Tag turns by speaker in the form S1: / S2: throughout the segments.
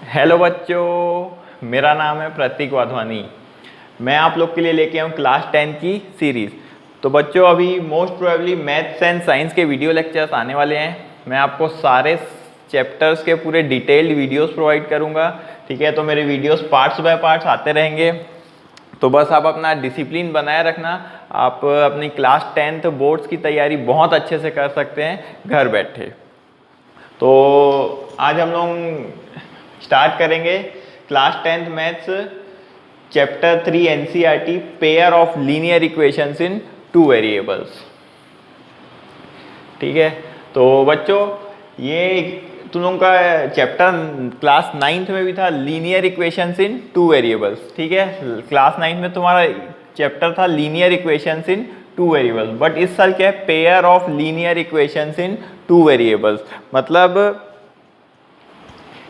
S1: Hello बच्चों, मेरा नाम है प्रतीक वाधवानी। मैं आप लोग के लिए लेके आऊँ क्लास 10 की सीरीज़। तो बच्चों, अभी most probably maths and science के वीडियो लेक्चर्स आने वाले हैं। मैं आपको सारे चैप्टर्स के पूरे डिटेल्ड वीडियोस प्रोवाइड करूँगा। ठीक है, तो मेरे वीडियोस पार्ट्स बाय पार्ट्स आते रहेंगे। तो बस आप अपना डिसिप्लिन बनाए रखना। आप अपनी क्लास 10th बोर्ड्स की तैयारी बहुत अच्छे से कर सकते हैं घर बैठे। तो आज हम लोग स्टार्ट करेंगे class 10th maths chapter 3 NCERT pair of linear equations in two variables. ठीक है, तो बच्चों ये तुम लोगों का चैप्टर क्लास 9th में भी था, linear equations in two variables. ठीक है, क्लास 9th में तुम्हारा चैप्टर था linear equations in two variables, but इस साल क्या है, pair of linear equations in two variables. मतलब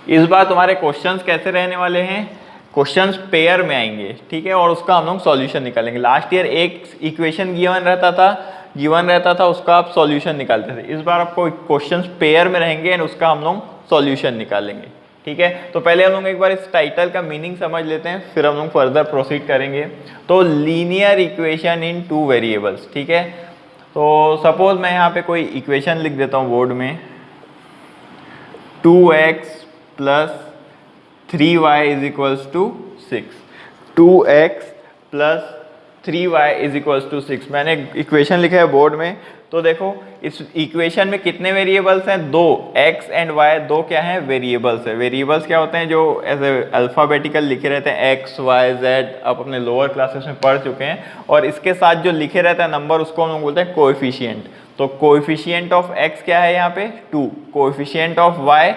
S1: इस बार तुम्हारे क्वेश्चंस कैसे रहने वाले हैं, क्वेश्चंस पेयर में आएंगे। ठीक है, और उसका हम लोग सॉल्यूशन निकालेंगे। लास्ट ईयर एक इक्वेशन गिवन रहता था, उसका आप सॉल्यूशन निकालते थे। इस बार आपको क्वेश्चंस पेयर में रहेंगे और उसका हम लोग सॉल्यूशन निकालेंगे। ठीक है, तो पहले हम लोग एक बार इस टाइटल का मीनिंग समझ लेते हैं, फिर हम लोग फर्दर प्रोसीड करेंगे। तो linear equation in two variables. ठीक है, तो सपोज मैं यहाँ पे कोई इक्वेशन लिख देता हूँ बोर्ड में, 2x plus 3y is equals to 6। 2x plus 3y is equals to 6 मैंने इक्वेशन लिखा है बोर्ड में। तो देखो इस इक्वेशन में कितने वेरिएबल्स हैं, दो, x एंड y। दो क्या हैं, वेरिएबल्स है। वेरिएबल्स क्या होते हैं, जो ऐसे अल्फ़ाबेटिकल लिखे रहते हैं, x y z, आप अपने लोअर क्लासेस में पढ़ चुके हैं। और इसके साथ जो लिखे रहता है नंबर, उसको हम लोग बोलते हैं कोएफिशिएंट। तो कोएफिशिएंट ऑफ x क्या है यहाँ पे, 2। कोएफिशिएंट ऑफ y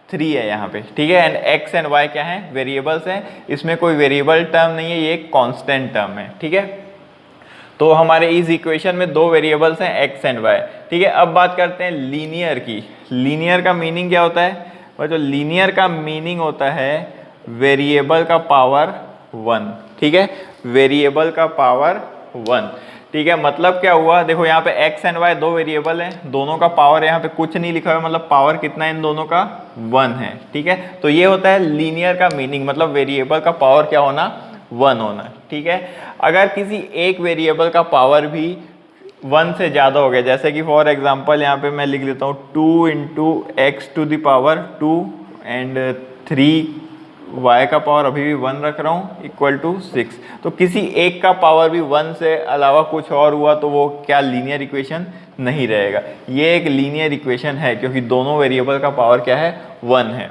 S1: 3 है यहाँ पे। ठीक है, एंड x एंड y क्या है, वेरिएबल्स हैं। इसमें कोई वेरिएबल टर्म नहीं है, ये एक कांस्टेंट टर्म है। ठीक है, तो हमारे इस इक्वेशन में दो वेरिएबल्स हैं, x एंड y। ठीक है, अब बात करते हैं लीनियर की। लीनियर का मीनिंग क्या होता है, और जो लीनियर का मीनिंग होता है वेरिएबल का पावर 1। ठीक है, वेरिएबल का पावर 1। ठीक है, मतलब क्या हुआ, देखो यहाँ पे x एंड y दो वेरिएबल हैं, दोनों का पावर यहाँ पे कुछ नहीं लिखा हुआ, मतलब पावर कितना है इन दोनों का, 1 है। ठीक है, तो ये होता है लीनियर का मीनिंग, मतलब वेरिएबल का पावर क्या होना, 1 होना। ठीक है, अगर किसी एक वेरिएबल का पावर भी 1 से ज़्यादा हो गया, जैसे कि फॉर एग्जांपल यहाँ पे मैं लिख लेता हूँ 2 into x to the power 2 and 3 y का पावर अभी भी 1 रख रहा हूँ इक्वल टू 6। तो किसी एक का पावर भी 1 से अलावा कुछ और हुआ तो वो क्या, लीनियर इक्वेशन नहीं रहेगा। ये एक लीनियर इक्वेशन है क्योंकि दोनों वेरिएबल का पावर क्या है, 1 है।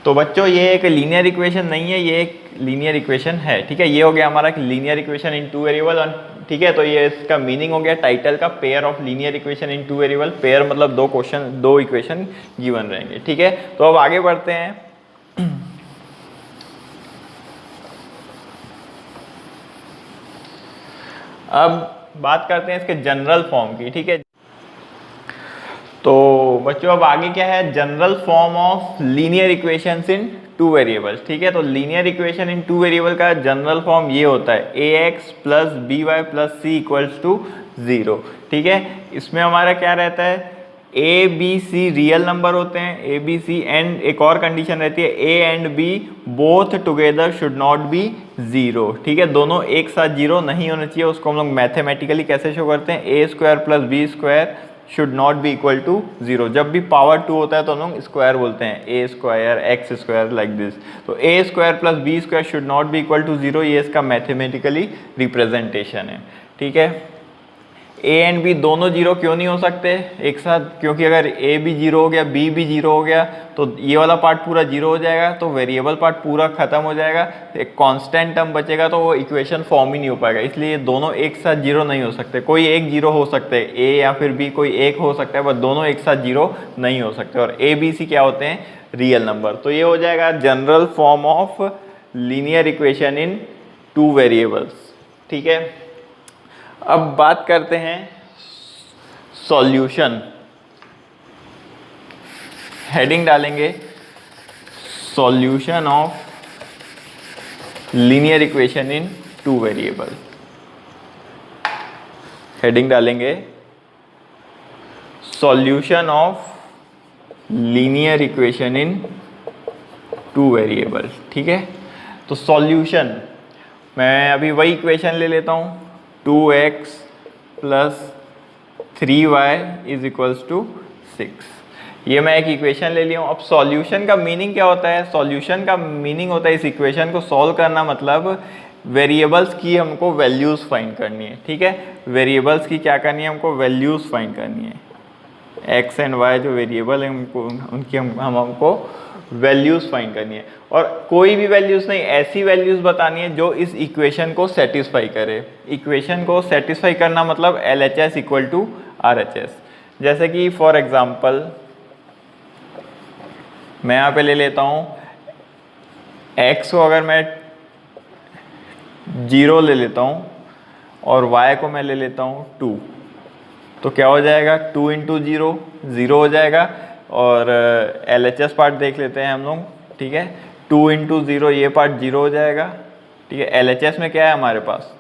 S1: तो बच्चों ये एक लीनियर इक्वेशन नहीं है, ये एक लीनियर इक्वेशन है। ठीक है, ये हो गया हमारा linear equation in two variable. ठीक है, तो ये इसका मीनिंग हो गया टाइटल का, pair of linear equation in two variable. Pair मतलब दो इक्वेशन गिवन रहेंगे। ठीक है, तो अब आगे बढ़ते हैं। अब बात करते हैं इसके जनरल फॉर्म की। ठीक है, तो बच्चों अब आगे क्या है, general form of linear equations in two variables. ठीक है, तो linear equation in two variable का जनरल फॉर्म ये होता है ax plus b y plus c equals to 0। ठीक है, इसमें हमारा क्या रहता है, a b c real number होते हैं, ए बी सी, एंड एक और कंडीशन रहती है a and b both together should not be 0। ठीक है, दोनों एक साथ 0 नहीं होना चाहिए। उसको हम लोग मैथमेटिकली कैसे शो करते हैं, a square plus b square should not be equal to 0। जब भी पावर 2 होता है तो हम लोग स्क्वायर बोलते हैं, a square x square like this. तो a square plus b square should not be equal to 0, ये इसका मैथमेटिकली रिप्रेजेंटेशन है। ठीक है, ए एंड बी दोनों 0 क्यों नहीं हो सकते एक साथ, क्योंकि अगर ए भी 0 हो गया, बी भी 0 हो गया तो ये वाला पार्ट पूरा 0 हो जाएगा, तो वेरिएबल पार्ट पूरा खत्म हो जाएगा, एक कांस्टेंट टर्म बचेगा, तो वो इक्वेशन फॉर्म ही नहीं हो पाएगा। इसलिए दोनों एक साथ 0 नहीं हो सकते। कोई एक 0 हो सकते हैं, ए या फिर बी कोई एक हो सकता है, बट दोनों एक साथ 0 नहीं हो सकते। और ए बी सी क्या होते हैं, रियल नंबर। तो ये हो जाएगा general form of linear equation in two variables. ठीक है, अब बात करते हैं सॉल्यूशन। हेडिंग डालेंगे solution of linear equation in two variable. Heading डालेंगे solution of linear equation in two variables. ठीक है, तो सॉल्यूशन मैं अभी वही इक्वेशन ले लेता हूँ, 2x plus 3y is equals to 6। ये मैं एक इक्वेशन ले लिया हूँ। अब सॉल्यूशन का मीनिंग क्या होता है? सॉल्यूशन का मीनिंग होता है इस इक्वेशन को सॉल्व करना, मतलब वेरिएबल्स की हमको वैल्यूज़ फाइंड करनी है। ठीक है, वेरिएबल्स की क्या करनी है? हमको वैल्यूज़ फाइंड करनी है। एक्स एंड वाई जो वेरिएबल है हमको उनकी हमको वैल्यूज़ फाइंड करनी है, और कोई भी वैल्यूज़ नहीं, ऐसी वैल्यूज़ बतानी है जो इस इक्वेशन को सेटिस्फाई करे। इक्वेशन को सेटिस्फाई करना मतलब LHS इक्वल टू RHS। जैसे कि फॉर एग्जांपल मैं यहाँ पे ले लेता हूँ x को, अगर मैं 0 ले लेता हूँ और y को मैं ले लेता हूँ 2, तो क्या हो जाएगा? 2 इंटू 0 0 हो जाएगा। और LHS पार्ट देख लेते हैं हम लोग। ठीक है, 2 इंटू 0 ये पार्ट 0 हो जाएगा। ठीक है, LHS में क्या है हमारे पास?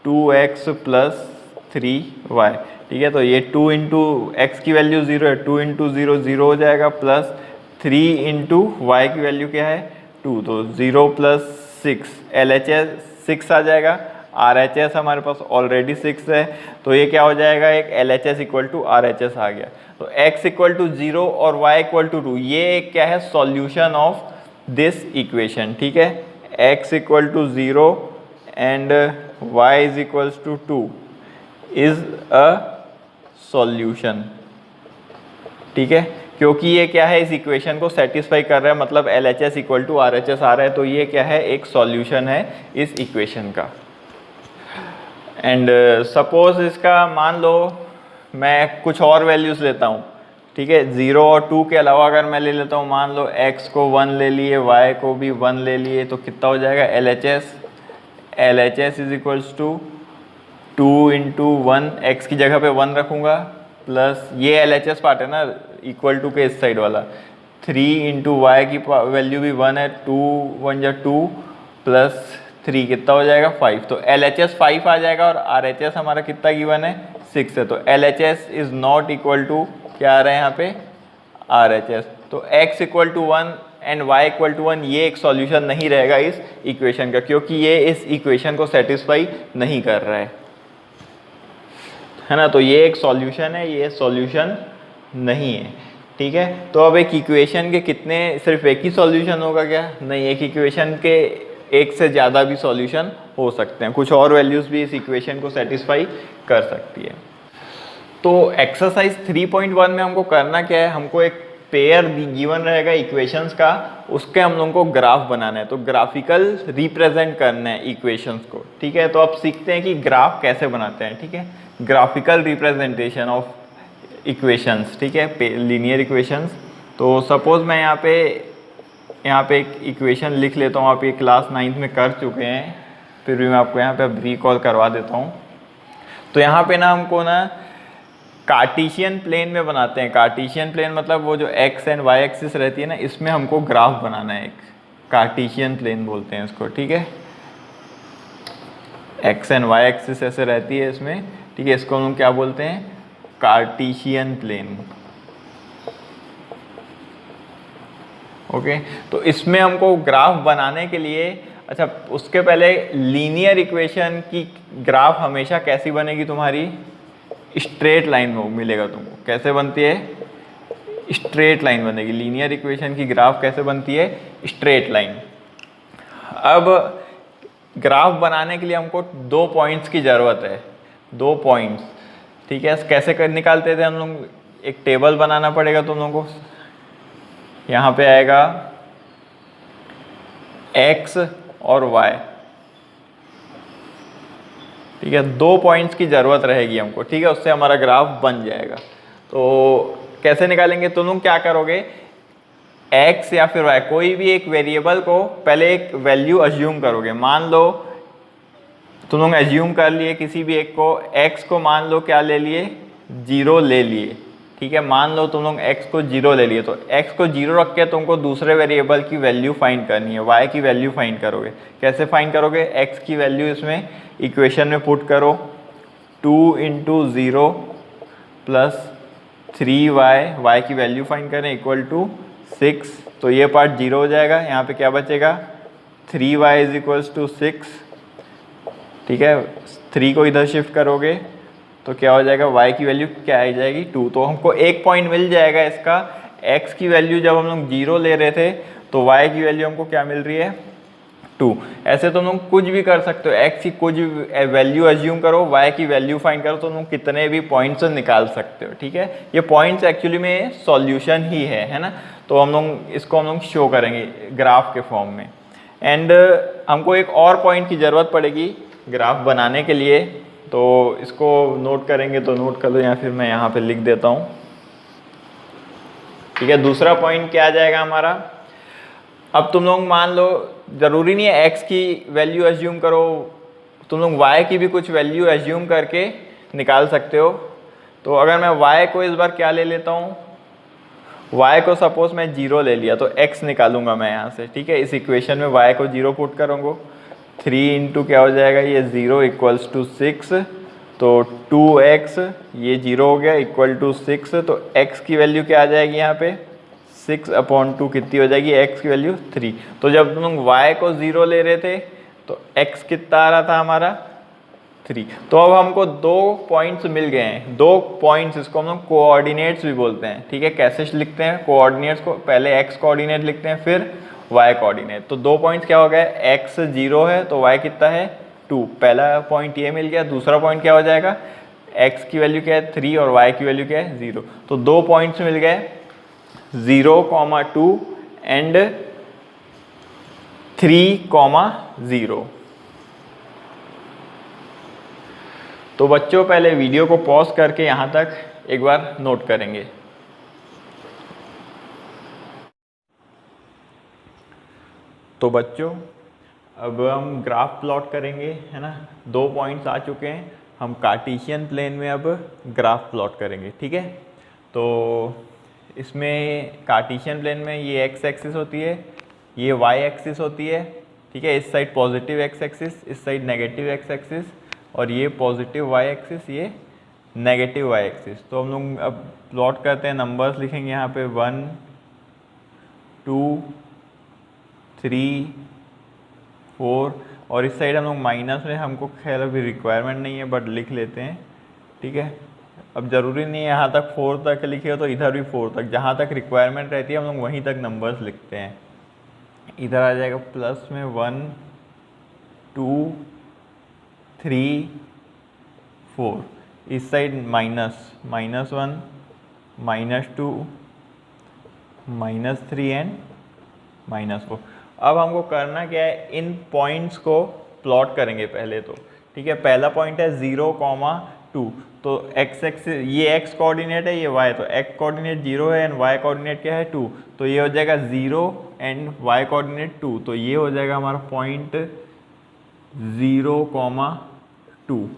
S1: 2x plus 3y। ठीक है, तो ये 2 इंटू एक्स की वैल्यू 0 है, 2 इंटू 0 0 हो जाएगा, प्लस 3 इंटू वाई की वैल्यू क्या है? 2, तो 0 प्लस 6 LHS 6 आ जाएगा। RHS हमारे पास ऑलरेडी 6 है, तो ये क्या हो जाएगा? एक LHS इक्वल टू RHS आ गया। तो x इक्वल टू 0 और y इक्वल टू 2, ये क्या है? Solution of this equation. ठीक है, x equal to 0 and y is equal to 2 is a solution. ठीक है, क्योंकि ये क्या है? इस इक्वेशन को सेटिस्फाई कर रहा है, मतलब LHS इक्वल टू RHS आ रहा है, तो ये क्या है? एक सॉल्यूशन है इस इक्वेशन का। एंड सपोज इसका मान लो मैं कुछ और वैल्यूज़ लेता हूँ। ठीक है, 0 और 2 के अलावा अगर मैं ले लेता हूँ, मान लो x को 1 ले लिए, y को भी 1 ले लिए, तो कितना हो जाएगा? LHS is equals to 2 into 1, x की जगह पे 1 रखूँगा, प्लस ये LHS पार्ट है ना, इक्वल टू के इस साइड वाला, 3 इंटू वाई की वैल्यू भी 1 है, 2 1 या 2 प्लस 3 कितना हो जाएगा? 5। तो LHS 5 आ जाएगा, और RHS हमारा कितना गिवन है? 6 है। तो LHS is not equal to क्या आ रहा है यहाँ पे? RHS। तो x equal to 1 and y equal to 1, ये एक सॉल्यूशन नहीं रहेगा इस इक्वेशन का, क्योंकि ये इस इक्वेशन को सेटिस्फाई नहीं कर रहा है ना। तो ये एक सॉल्यूशन है, ये सॉल्यूशन नहीं है। ठीक है, तो अब एक इक्वेशन के कितने, सिर्फ एक ही सॉल्यूशन होगा क्या? नहीं, एक इक्वेशन के एक से ज़्यादा भी सॉल्यूशन हो सकते हैं, कुछ और वैल्यूज़ भी इस इक्वेशन को सेटिस्फाई कर सकती है। तो एक्सरसाइज 3.1 में हमको करना क्या है? हमको एक पेयर गिवन रहेगा इक्वेशंस का, उसके हम लोगों को ग्राफ बनाना है, तो ग्राफिकल रिप्रेजेंट करना है इक्वेशंस को। ठीक है, तो अब सीखते हैं कि ग्राफ कैसे बनाते हैं। ठीक है, ग्राफिकल रिप्रेजेंटेशन ऑफ इक्वेशंस। ठीक है, लीनियर इक्वेशंस। तो सपोज मैं यहाँ पे एक इक्वेशन लिख लेता हूँ, आप ये क्लास 9th में कर चुके हैं, फिर भी मैं आपको यहाँ पे अब रिकॉल करवा देता हूँ। तो यहाँ पे ना हमको ना कार्टेशियन प्लेन में बनाते हैं। कार्टेशियन प्लेन मतलब वो जो x एंड y एक्सिस रहती है ना, इसमें हमको ग्राफ बनाना है, एक कार्टेशियन प्लेन बोलते हैं इसको। ठीक है, x एंड y एक्सिस ऐसे रहती है इसमें। ठीक है, इसको हम क्या बोलते हैं? Cartesian plane. ओके, तो इसमें हमको ग्राफ बनाने के लिए, अच्छा उसके पहले लीनियर इक्वेशन की ग्राफ हमेशा कैसी बनेगी तुम्हारी? स्ट्रेट लाइन में मिलेगा तुमको। कैसे बनती है? स्ट्रेट लाइन बनेगी। लीनियर इक्वेशन की ग्राफ कैसे बनती है? Straight line. अब ग्राफ बनाने के लिए हमको 2 पॉइंट्स की ज़रूरत है, 2 पॉइंट्स। ठीक है, कैसे निकालते थे हम लोग? एक टेबल बनाना पड़ेगा तुम लोगों को। यहाँ पे आएगा x और y। ठीक है, 2 पॉइंट्स की ज़रूरत रहेगी हमको। ठीक है, उससे हमारा ग्राफ बन जाएगा। तो कैसे निकालेंगे? तुम लोग क्या करोगे? x या फिर y, कोई भी एक वेरिएबल को पहले एक वैल्यू अज्यूम करोगे। मान लो तुम लोग अज्यूम कर लिए किसी भी एक को, x को मान लो क्या ले लिए? 0 ले लिए। ठीक है, मान लो तुम लोग x को 0 ले लिए, तो x को 0 रख के तुमको दूसरे वेरिएबल की वैल्यू फाइंड करनी है, y की वैल्यू फाइंड करोगे। कैसे फाइंड करोगे? x की वैल्यू इसमें इक्वेशन में पुट करो, 2 इंटू 0 प्लस 3y की वैल्यू फाइंड करें इक्वल टू 6, तो ये पार्ट 0 हो जाएगा। यहाँ पे क्या बचेगा 3y इज इक्वल्स टू 6, ठीक है। 3 को इधर शिफ्ट करोगे तो क्या हो जाएगा, y की वैल्यू क्या आ जाएगी 2, तो हमको एक पॉइंट मिल जाएगा इसका। x की वैल्यू जब हम लोग 0 ले रहे थे तो y की वैल्यू हमको क्या मिल रही है 2। ऐसे तुम लोग कुछ भी कर सकते हो, x की कुछ भी वैल्यू अज्यूम करो, y की वैल्यू फाइंड करो, तो तुम कितने भी पॉइंट्स निकाल सकते हो, ठीक है। ये पॉइंट्स एक्चुअली में सॉल्यूशन ही है ना। तो हम लोग इसको हम लोग शो करेंगे ग्राफ के फॉर्म में। एंड हमको एक और पॉइंट की ज़रूरत पड़ेगी ग्राफ बनाने के लिए, तो इसको नोट करेंगे तो नोट कर लो, या फिर मैं यहाँ पे लिख देता हूँ, ठीक है। दूसरा पॉइंट क्या आ जाएगा हमारा, अब तुम लोग मान लो ज़रूरी नहीं है x की वैल्यू एज्यूम करो, तुम लोग y की भी कुछ वैल्यू एज्यूम करके निकाल सकते हो। तो अगर मैं y को इस बार क्या ले लेता हूँ, y को सपोज मैं 0 ले लिया तो x निकालूंगा मैं यहाँ से, ठीक है। इस इक्वेशन में y को 0 पुट करूँगा, 3 इंटू क्या हो जाएगा ये 0 इक्वल्स टू 6, तो 2x ये 0 हो गया इक्वल टू 6, तो x की वैल्यू क्या आ जाएगी यहाँ पे 6/2 कितनी हो जाएगी, x की वैल्यू 3। तो जब तुम लोग y को 0 ले रहे थे तो x कितना आ रहा था हमारा 3। तो अब हमको दो पॉइंट्स मिल गए हैं, दो पॉइंट्स, इसको हम लोग कोऑर्डिनेट्स भी बोलते हैं, ठीक है। कैसे लिखते हैं कोऑर्डिनेट्स को, पहले x कोऑर्डिनेट लिखते हैं फिर y कोऑर्डिनेट। तो दो पॉइंट्स क्या हो गए, x 0 है तो y कितना है 2, पहला पॉइंट ये मिल गया। दूसरा पॉइंट क्या हो जाएगा, x की वैल्यू क्या है 3 और y की वैल्यू क्या है 0। तो दो पॉइंट्स मिल गए 0,2 एंड 3,0। तो बच्चों पहले वीडियो को पॉज करके यहाँ तक एक बार नोट करेंगे। तो बच्चों अब हम ग्राफ प्लॉट करेंगे, है ना। दो पॉइंट्स आ चुके हैं, हम कार्टेशियन प्लेन में अब ग्राफ प्लॉट करेंगे, ठीक है। तो इसमें कार्टेशियन प्लेन में ये x एक्सिस होती है, ये y एक्सिस होती है, ठीक है। इस साइड पॉजिटिव x एक्सिस, इस साइड नेगेटिव x एक्सिस, और ये पॉजिटिव y एक्सिस, ये नेगेटिव y एक्सिस। तो हम लोग अब प्लॉट करते हैं, नंबर्स लिखेंगे यहाँ पे 1 2 3 4, और इस साइड हम लोग माइनस में, हमको खैर अभी रिक्वायरमेंट नहीं है बट लिख लेते हैं, ठीक है। अब ज़रूरी नहीं है यहाँ तक 4 तक लिखे हो, तो इधर भी 4 तक, जहाँ तक रिक्वायरमेंट रहती है हम लोग वहीं तक नंबर्स लिखते हैं। इधर आ जाएगा प्लस में 1 2 3 4, इस साइड माइनस -1 -2 -3 एंड -4। अब हमको करना क्या है, इन पॉइंट्स को प्लॉट करेंगे पहले तो, ठीक है। पहला पॉइंट है 0,2, तो x एक्सिस ये x कोऑर्डिनेट है, ये y, तो x कोऑर्डिनेट 0 है एंड y कोऑर्डिनेट क्या है 2, तो ये हो जाएगा 0 एंड y कोऑर्डिनेट 2, तो ये हो जाएगा हमारा पॉइंट 0,2।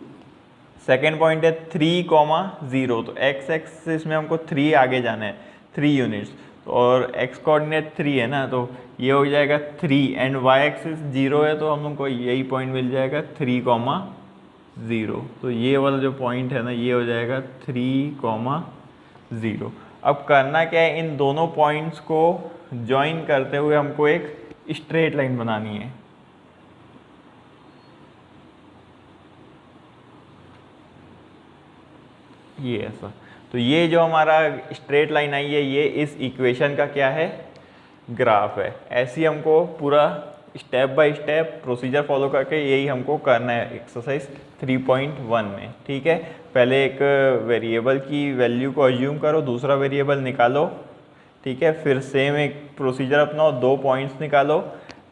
S1: सेकेंड पॉइंट है 3,0, तो x एक्सिस में हमको 3 आगे जाना है, 3 यूनिट्स, और x कोऑर्डिनेट 3 है ना, तो ये हो जाएगा 3 एंड y एक्सिस 0 है, तो हम लोग को यही पॉइंट मिल जाएगा 3,0। तो ये वाला जो पॉइंट है ना, ये हो जाएगा 3,0। अब करना क्या है, इन दोनों पॉइंट्स को ज्वाइन करते हुए हमको एक स्ट्रेट लाइन बनानी है। ये ऐसा, तो ये जो हमारा स्ट्रेट लाइन आई है, ये इस इक्वेशन का क्या है, ग्राफ है। ऐसे ही हमको पूरा step by step procedure follow करके यही हमको करना है एक्सरसाइज 3.1 में, ठीक है। पहले एक वेरिएबल की वैल्यू को अज्यूम करो, दूसरा वेरिएबल निकालो, ठीक है। फिर सेम एक प्रोसीजर अपनाओ, दो पॉइंट्स निकालो,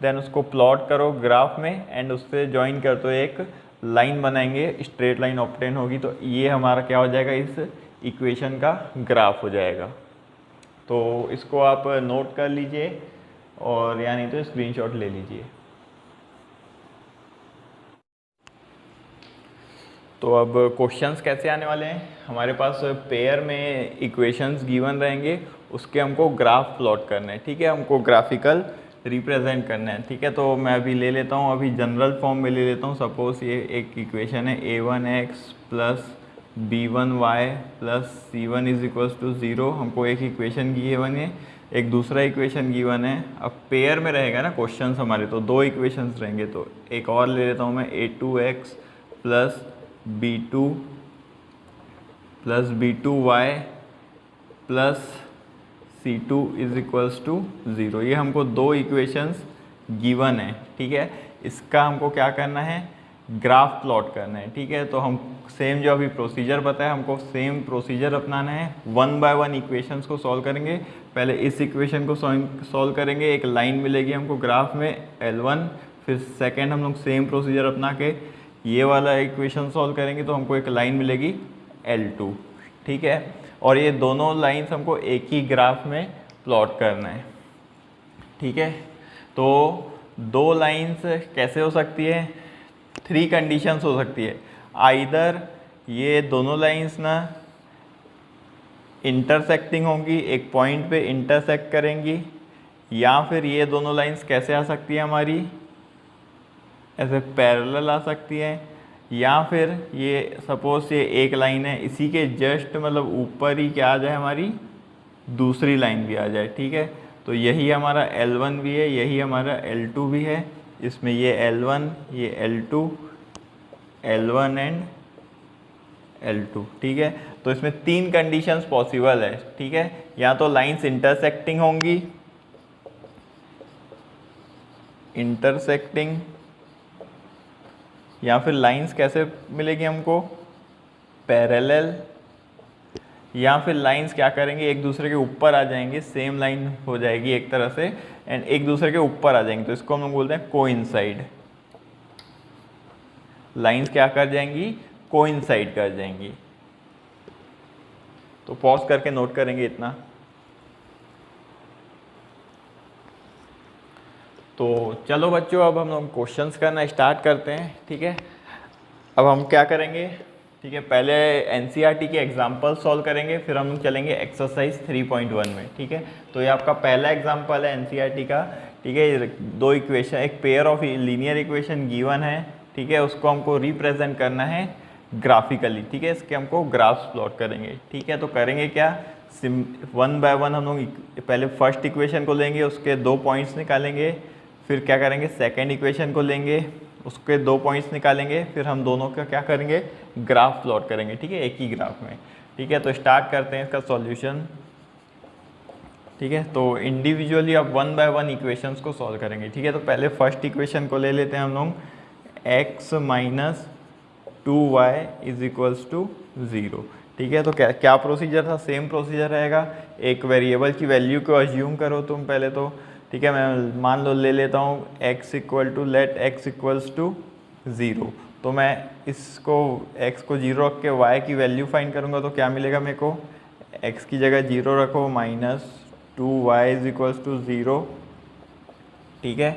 S1: देन उसको प्लॉट करो ग्राफ में एंड उससे ज्वाइन कर तो एक लाइन बनाएंगे, स्ट्रेट लाइन ऑब्टेन होगी, तो ये हमारा क्या हो जाएगा, इस इक्वेशन का ग्राफ हो जाएगा। तो इसको आप नोट कर लीजिए, और या नहीं तो स्क्रीनशॉट ले लीजिए। तो अब क्वेश्चंस कैसे आने वाले हैं, हमारे पास पेयर में इक्वेशंस गिवन रहेंगे, उसके हमको ग्राफ प्लॉट करना है, ठीक है। हमको ग्राफिकल रिप्रेजेंट करना है, ठीक है। तो मैं अभी ले लेता हूँ, अभी जनरल फॉर्म में ले लेता हूँ। सपोज ये एक इक्वेशन है a1x + b1y plus c1 is equals to 0। हमको एक इक्वेशन गिवन है, एक दूसरा इक्वेशन गिवन है। अब पेयर में रहेगा ना क्वेश्चंस हमारे, तो दो इक्वेशंस रहेंगे। तो एक और ले लेता हूँ मैं, a2x plus b2 plus b2y plus c2 is equals to 0। ये हमको दो इक्वेशंस गिवन है, ठीक है। इसका हमको क्या करना है, ग्राफ प्लॉट करना है, ठीक है। तो हम सेम जो अभी प्रोसीजर बताया, हमको सेम प्रोसीजर अपनाना है। 1 बाय 1 इक्वेशंस को सॉल्व करेंगे। पहले इस इक्वेशन को सॉल्व करेंगे, एक लाइन मिलेगी हमको ग्राफ में L1। फिर सेकेंड हम लोग सेम प्रोसीजर अपना के ये वाला इक्वेशन सॉल्व करेंगे, तो हमको एक लाइन मिलेगी L2, ठीक है। और ये दोनों लाइन्स हमको एक ही ग्राफ में प्लॉट करना है, ठीक है। तो दो लाइन्स कैसे हो सकती है, 3 कंडीशंस हो सकती है। आइदर ये दोनों लाइन्स ना इंटरसेक्टिंग होंगी, एक पॉइंट पे इंटरसेक्ट करेंगी, या फिर ये दोनों लाइन्स कैसे आ सकती है हमारी, ऐसे पैरेलल आ सकती है, या फिर ये सपोज ये एक लाइन है, इसी के जस्ट मतलब ऊपर ही क्या आ जाए, हमारी दूसरी लाइन भी आ जाए, ठीक है। तो यही हमारा L1 भी है, यही हमारा L2 भी है। इसमें ये L1, ये L2, L1 एंड L2, ठीक है। तो इसमें 3 कंडीशंस पॉसिबल है, ठीक है। या तो लाइंस इंटरसेक्टिंग होंगी, इंटरसेक्टिंग, या फिर लाइंस कैसे मिलेगी हमको, पैरेलल, या फिर लाइंस क्या करेंगे, एक दूसरे के ऊपर आ जाएंगे, सेम लाइन हो जाएगी एक तरह से, एंड एक दूसरे के ऊपर आ जाएंगे, तो इसको हम लोग बोलते हैं कोइंसाइड। लाइंस क्या कर जाएंगी, कोइंसाइड कर जाएंगी। तो पॉज करके नोट करेंगे इतना। तो चलो बच्चों, अब हम लोग क्वेश्चंस करना स्टार्ट करते हैं, ठीक है। अब हम क्या करेंगे, ठीक है, पहले एनसीईआरटी के एग्जाम्पल सॉल्व करेंगे, फिर हम चलेंगे एक्सरसाइज 3.1 में, ठीक है। तो ये आपका पहला एग्जाम्पल है एनसीईआरटी का, ठीक है। दो इक्वेशन, एक pair of linear equation given है, ठीक है, उसको हमको रिप्रेजेंट करना है ग्राफिकली, ठीक है। इसके हमको ग्राफ्स प्लॉट करेंगे, ठीक है। तो करेंगे क्या, 1 बाय 1 हम लोग पहले फर्स्ट इक्वेशन को लेंगे, उसके 2 पॉइंट्स निकालेंगे, फिर क्या करेंगे, सेकेंड इक्वेशन को लेंगे, उसके 2 पॉइंट्स निकालेंगे, फिर हम दोनों का क्या करेंगे, ग्राफ प्लॉट करेंगे, ठीक है, एक ही ग्राफ में, ठीक है। तो स्टार्ट करते हैं इसका सॉल्यूशन, ठीक है। तो इंडिविजुअली अब 1 बाय 1 इक्वेशंस को सॉल्व करेंगे, ठीक है। तो पहले फर्स्ट इक्वेशन को ले लेते हैं हम लोग, x minus 2y is equals to 0, ठीक है। तो क्या प्रोसीजर था, सेम प्रोसीजर रहेगा। एक वेरिएबल की वैल्यू को अज्यूम करो तुम पहले, तो ठीक है, मैं मान लो ले लेता हूँ x equal to, let x equals to 0। तो मैं इसको x को 0 रख के y की वैल्यू फाइंड करूँगा, तो क्या मिलेगा मेरे को, x की जगह 0 रखो, minus 2y is equals to 0, ठीक है।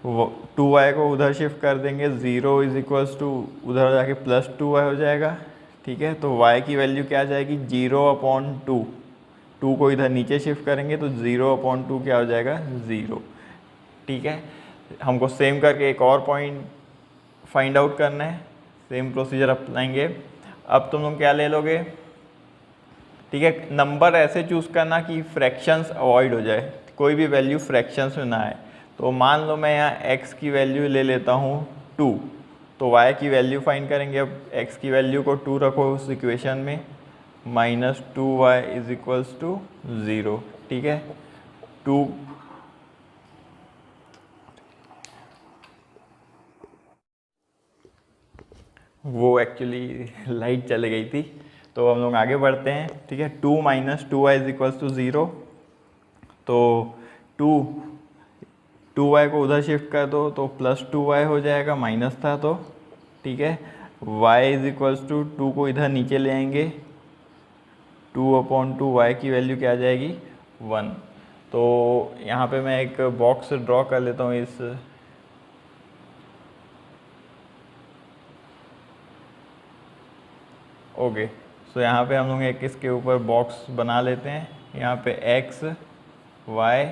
S1: 2y को उधर शिफ्ट कर देंगे, 0 इज इक्वल्स टू उधर जाके प्लस 2y हो जाएगा, ठीक है। तो y की वैल्यू क्या आ जाएगी, 0/2, 2 को इधर नीचे शिफ्ट करेंगे तो 0/2 क्या हो जाएगा, 0, ठीक है। हमको सेम करके एक और पॉइंट फाइंड आउट करना है, सेम प्रोसीजर अपनाएंगे। अब तुम लोग क्या ले लोगे, ठीक है, नंबर ऐसे चूज़ करना कि फ्रैक्शंस अवॉइड हो जाए, कोई भी वैल्यू फ्रैक्शंस में ना आए। तो मान लो मैं यहाँ x की वैल्यू ले लेता हूँ 2, तो y की वैल्यू फाइंड करेंगे। अब x की वैल्यू को 2 रखो उस इक्वेशन में, minus 2y is equals to 0, ठीक है। 2 वो एक्चुअली लाइट चली गई थी, तो हम लोग आगे बढ़ते हैं, ठीक है। 2 minus 2y is equals to 0, तो 2y को उधर शिफ्ट कर दो तो प्लस 2y हो जाएगा, माइनस था तो, ठीक है। y इज इक्वल्स टू 2 को इधर नीचे ले आएंगे, 2/2 y की वैल्यू क्या आ जाएगी, 1। तो यहाँ पे मैं एक बॉक्स ड्रॉ कर लेता हूँ इस, ओके। सो यहाँ पे हम लोग एक इसके ऊपर बॉक्स बना लेते हैं, यहाँ पे x y,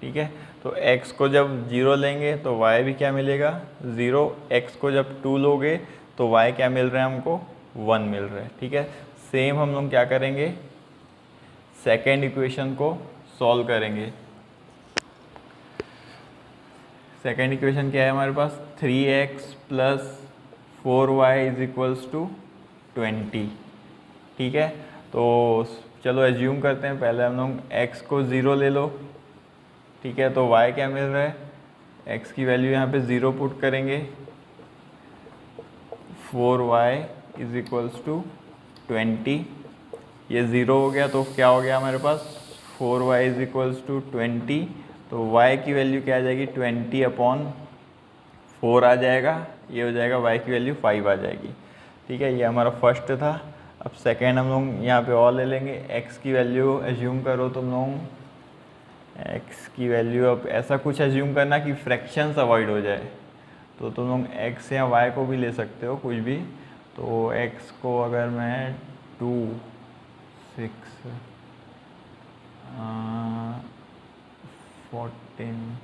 S1: ठीक है। तो x को जब 0 लेंगे तो y भी क्या मिलेगा 0, x को जब 2 लोगे तो y क्या मिल रहा है हमको 1 मिल रहा है। ठीक है, सेम हम लोग क्या करेंगे, सेकेंड इक्वेशन को सॉल्व करेंगे। सेकेंड इक्वेशन क्या है हमारे पास, 3x + 4y = 20। ठीक है, तो चलो एज्यूम करते हैं, पहले हम लोग x को 0 ले लो। ठीक है, तो y क्या मिल रहा है, x की वैल्यू यहाँ पे 0 पुट करेंगे, 4y = 20। ये 0 हो गया तो क्या हो गया हमारे पास, 4y = 20। तो y की वैल्यू क्या आ जाएगी, 20/4 आ जाएगा। ये हो जाएगा y की वैल्यू 5 आ जाएगी। ठीक है, ये हमारा फर्स्ट था। अब सेकेंड हम लोग यहाँ पे और ले लेंगे, x की वैल्यू एज्यूम करो तुम लोग, x की वैल्यू अब ऐसा कुछ एज्यूम करना कि फ्रैक्शंस अवॉइड हो जाए। तो तुम लोग x या y को भी ले सकते हो, कुछ भी। तो x को अगर मैं 2, 6, 14,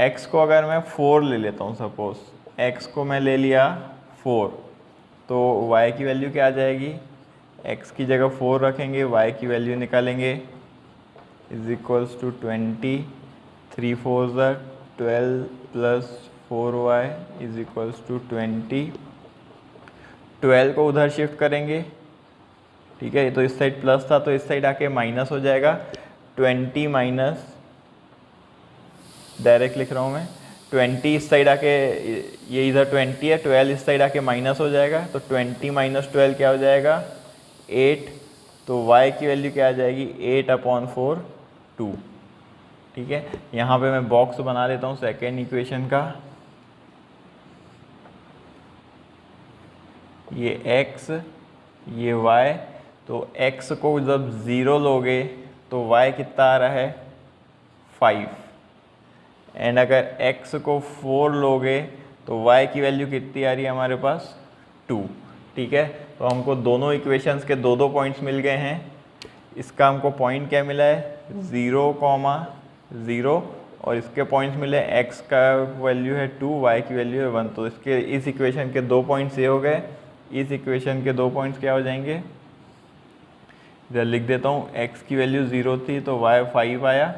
S1: x को अगर मैं 4 ले लेता हूँ, सपोज x को मैं ले लिया 4, तो y की वैल्यू क्या आ जाएगी, x की जगह 4 रखेंगे, y की वैल्यू निकालेंगे = 20, 3 4 12 + 4y = 20। 12 को उधर शिफ्ट करेंगे। ठीक है, तो इस साइड प्लस था तो इस साइड आके माइनस हो जाएगा। 20 माइनस, डायरेक्ट लिख रहा हूँ मैं, 20 इस साइड आके, ये इधर 20 है, 12 इस साइड आके माइनस हो जाएगा। तो 20 - 12 क्या हो जाएगा, 8। तो y की वैल्यू क्या आ जाएगी, 8/4 2। ठीक है, यहाँ पे मैं बॉक्स बना लेता हूँ सेकेंड इक्वेशन का। ये x, ये y। तो x को जब 0 लोगे तो y कितना आ रहा है, 5। एंड अगर x को 4 लोगे तो y की वैल्यू कितनी आ रही है हमारे पास, 2। ठीक है, तो हमको दोनों इक्वेशंस के 2 पॉइंट्स मिल गए हैं। इसका हमको पॉइंट क्या मिला है, 0, 0, और इसके पॉइंट्स मिले, x का वैल्यू है 2, y की वैल्यू है 1। तो इसके इस इक्वेशन के 2 पॉइंट्स ये हो गए। इस इक्वेशन के 2 पॉइंट्स क्या हो जाएंगे, इधर लिख देता हूँ, x की वैल्यू 0 थी तो y 5 आया,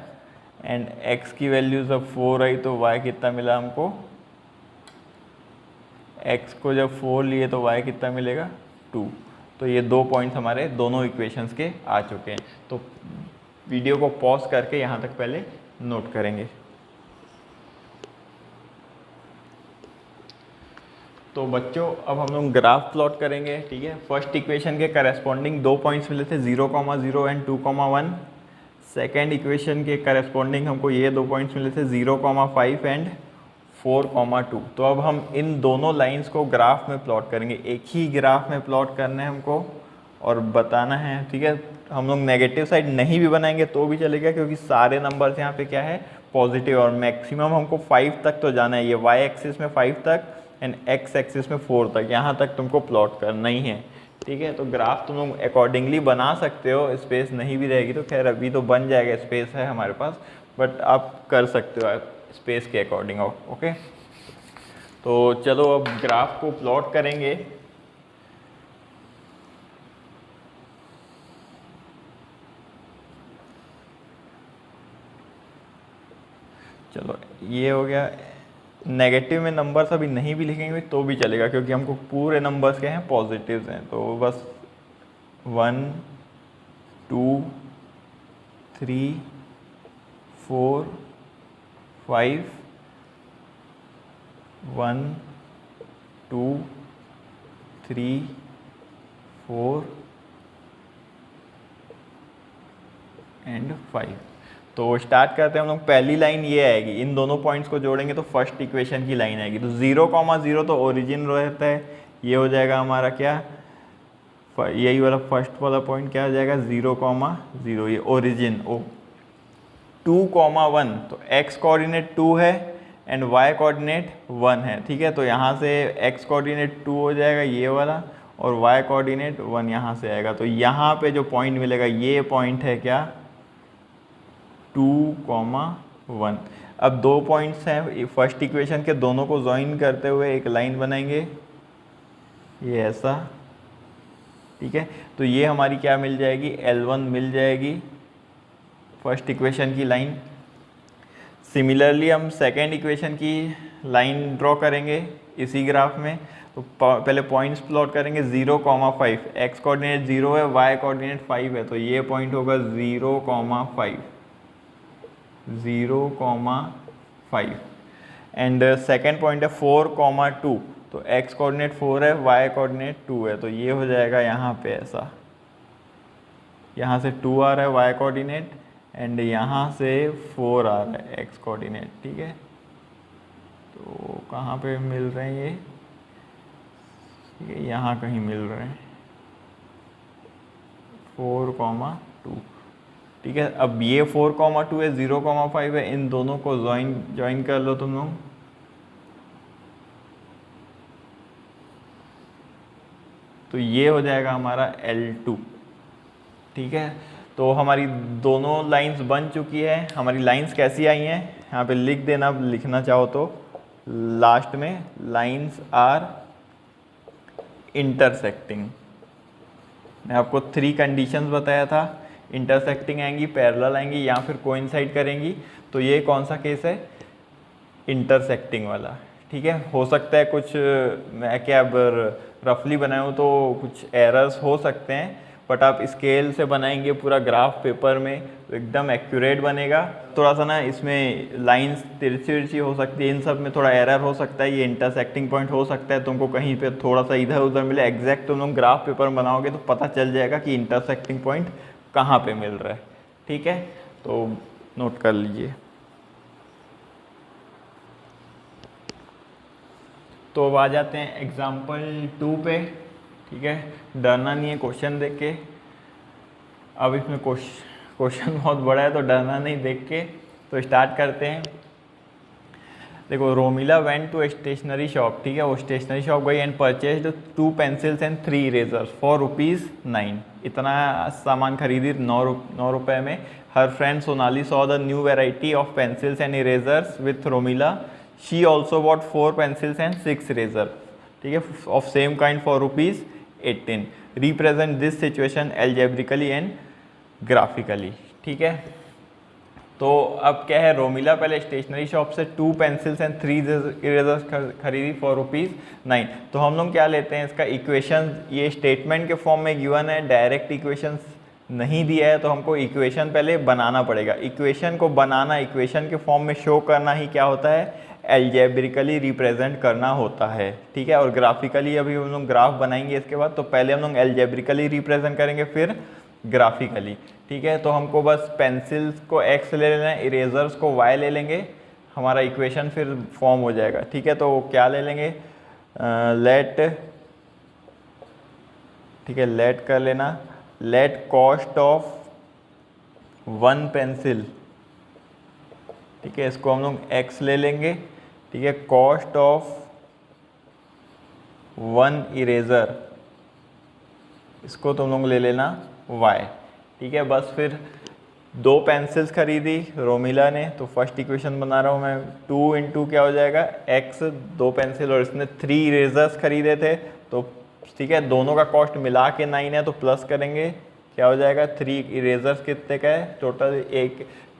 S1: एंड x की वैल्यू जब 4 आई तो y कितना मिला हमको, x को जब 4 लिए तो y कितना मिलेगा, 2। तो ये 2 पॉइंट्स हमारे दोनों इक्वेशंस के आ चुके हैं। तो वीडियो को पॉज करके यहाँ तक पहले नोट करेंगे। तो बच्चों अब हम लोग ग्राफ प्लॉट करेंगे। ठीक है, फर्स्ट इक्वेशन के करस्पॉन्डिंग 2 पॉइंट्स मिले थे, 0, 0 एंड 2, 1। सेकेंड इक्वेशन के करस्पॉन्डिंग हमको ये 2 पॉइंट्स मिले थे, 0, 5 एंड 4, 2। तो अब हम इन दोनों लाइंस को ग्राफ में प्लॉट करेंगे। एक ही ग्राफ में प्लॉट करना है हमको और बताना है। ठीक है, हम लोग नेगेटिव साइड नहीं भी बनाएंगे तो भी चलेगा, क्योंकि सारे नंबर्स यहाँ पे क्या है, पॉजिटिव, और मैक्सिमम हमको 5 तक तो जाना है। ये y एक्सिस में 5 तक एंड x एक्सिस में 4 तक, यहाँ तक तुमको प्लॉट करना ही है। ठीक है, तो ग्राफ तुम लोग अकॉर्डिंगली बना सकते हो, स्पेस नहीं भी रहेगी तो खैर अभी तो बन जाएगा, स्पेस है हमारे पास, बट आप कर सकते हो स्पेस के अकॉर्डिंग। ओके, तो चलो अब ग्राफ को प्लॉट करेंगे। चलो ये हो गया। नेगेटिव में नंबर्स अभी नहीं भी लिखेंगे तो भी चलेगा, क्योंकि हमको पूरे नंबर्स के हैं पॉजिटिव्स हैं। तो बस 1, 2, 3, 4, 5, 1, 2, 3, 4 एंड 5। तो स्टार्ट करते हैं हम लोग। पहली लाइन ये आएगी, इन दोनों पॉइंट्स को जोड़ेंगे तो फर्स्ट इक्वेशन की लाइन आएगी। तो 0, 0 तो ओरिजिन रहता है, ये हो जाएगा हमारा क्या, यही वाला फर्स्ट वाला पॉइंट क्या हो जाएगा, 0, 0, ये ओरिजिन। 2, 1 तो x कोऑर्डिनेट 2 है एंड y कोऑर्डिनेट 1 है। ठीक है, तो यहाँ से x कोऑर्डिनेट 2 हो जाएगा ये वाला, और y कोऑर्डिनेट 1 यहाँ से आएगा। तो यहाँ पे जो पॉइंट मिलेगा ये पॉइंट है क्या, 2, 1। अब 2 पॉइंट्स हैं फर्स्ट इक्वेशन के, दोनों को ज्वाइन करते हुए एक लाइन बनाएंगे, ये ऐसा, ठीक है। तो ये हमारी क्या मिल जाएगी, L1 मिल जाएगी फर्स्ट इक्वेशन की लाइन। सिमिलरली हम सेकेंड इक्वेशन की लाइन ड्रॉ करेंगे इसी ग्राफ में। तो पहले पॉइंट्स प्लॉट करेंगे 0,5, एक्स कोऑर्डिनेट 0 है, वाई कोऑर्डिनेट 5 है, तो ये पॉइंट होगा 0,5, 0,5। एंड सेकेंड पॉइंट है 4,2, तो एक्स कोऑर्डिनेट 4 है, वाई कोऑर्डिनेट 2 है, तो ये हो जाएगा यहाँ पे ऐसा, यहाँ से 2 आ रहा है वाई कोऑर्डिनेट एंड यहाँ से 4 आ रहा है एक्स कोऑर्डिनेट, ठीक है। तो कहाँ पे मिल रहे हैं ये, ठीक है, यहाँ कहीं मिल रहे हैं 4,2, ठीक है। अब ये 4,2 है, 0,5 है, इन दोनों को ज्वाइन कर लो तुम लोग। तो ये हो जाएगा हमारा L2, ठीक है। तो हमारी दोनों लाइंस बन चुकी है। हमारी लाइंस कैसी आई हैं, यहाँ पे लिख देना, लिखना चाहो तो लास्ट में, लाइंस आर इंटरसेक्टिंग। मैं आपको 3 कंडीशंस बताया था, इंटरसेक्टिंग आएंगी, पैरेलल आएंगी या फिर कोइंसाइड करेंगी। तो ये कौन सा केस है, इंटरसेक्टिंग वाला, ठीक है। हो सकता है कुछ मैं क्या रफली बनाया हूँ तो कुछ एरर्स हो सकते हैं, बट आप स्केल से बनाएंगे पूरा ग्राफ पेपर में तो एकदम एक्यूरेट बनेगा। थोड़ा सा ना इसमें लाइंस तिरछी हो सकती है, इन सब में थोड़ा एरर हो सकता है, ये इंटरसेक्टिंग पॉइंट हो सकता है, तुमको कहीं पे थोड़ा सा इधर उधर मिले, एग्जैक्ट तुम लोग ग्राफ पेपर बनाओगे तो पता चल जाएगा कि इंटरसेक्टिंग पॉइंट कहाँ पे मिल रहा है, ठीक है। तो नोट कर लीजिए। तो अब आ जाते हैं एग्जाम्पल 2 पे, ठीक है। डरना नहीं है क्वेश्चन देख के, अब इसमें क्वेश्चन बहुत बड़ा है तो डरना नहीं देख के। तो स्टार्ट करते हैं। देखो, Romila went to stationery shop, ठीक है, वो स्टेशनरी शॉप गई and purchased 2 pencils and 3 erasers for ₹9। इतना सामान खरीदी 9 रुपये में। Her friend Sonali saw the new variety of pencils and erasers with Romila, she also bought 4 pencils and 6 eraser, ठीक है, of same kind for ₹18। Represent this situation algebraically and graphically, ठीक है। तो अब क्या है, रोमिला पहले स्टेशनरी शॉप से 2 पेंसिल्स एंड 3 इरेजर्स खरीदी फॉर ₹9। तो हम लोग क्या लेते हैं, इसका इक्वेशन, ये स्टेटमेंट के फॉर्म में गिवन है, डायरेक्ट इक्वेशन नहीं दिया है, तो हमको इक्वेशन पहले बनाना पड़ेगा। इक्वेशन को बनाना, इक्वेशन के फॉर्म में शो करना ही क्या होता है, एल्जेब्रिकली रिप्रेजेंट करना होता है, ठीक है। और ग्राफिकली अभी हम लोग ग्राफ बनाएंगे इसके बाद, तो पहले हम लोग एल्जेब्रिकली रिप्रेजेंट करेंगे फिर ग्राफिकली, ठीक है। तो हमको बस पेंसिल्स को x ले लेना है, इरेजर्स को y ले लेंगे, हमारा इक्वेशन फिर फॉर्म हो जाएगा, ठीक है। तो क्या ले लेंगे, लेट, ठीक है, लेट कर लेना, लेट कॉस्ट ऑफ 1 पेंसिल, ठीक है, इसको हम लोग x ले लेंगे, ठीक है। कॉस्ट ऑफ 1 इरेजर, इसको तुम लोग ले लेना y, ठीक है। बस फिर 2 पेंसिल्स खरीदी रोमिला ने, तो फर्स्ट इक्वेशन बना रहा हूँ मैं, 2 इंटू क्या हो जाएगा x, 2 पेंसिल, और इसने 3 इरेजर्स खरीदे थे, तो ठीक है, दोनों का कॉस्ट मिला के 9 है, तो प्लस करेंगे, क्या हो जाएगा 3 इरेजर्स कितने का है टोटल,